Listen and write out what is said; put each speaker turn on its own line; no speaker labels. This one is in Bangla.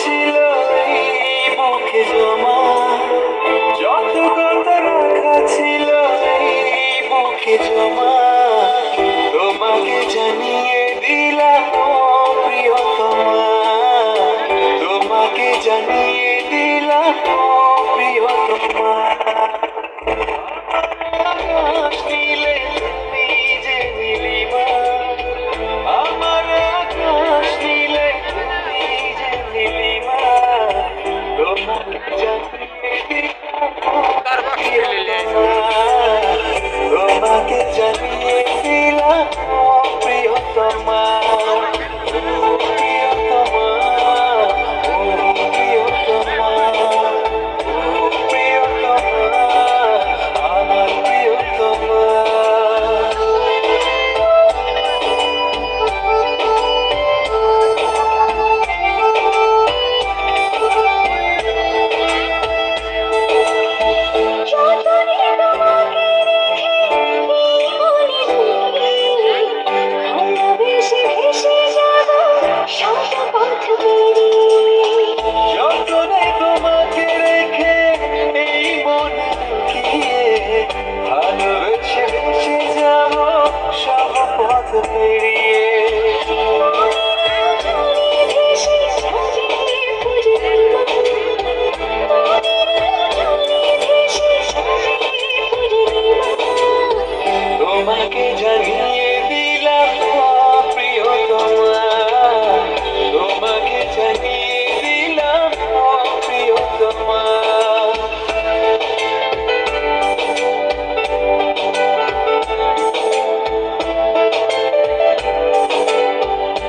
ছিল এই বুকে জমা, যত কথা রাখা ছিল এই বুকে জমা, তোমাকে জানিয়ে দিলাম ও প্রিয়তমা, তোমাকে জানিয়ে দিলাম ও প্রিয়তমা। আকাশ নীলে তুমি যে নীলিমা, আমার আকাশ নীলে তুমি যে নীলিমা, তোমাকে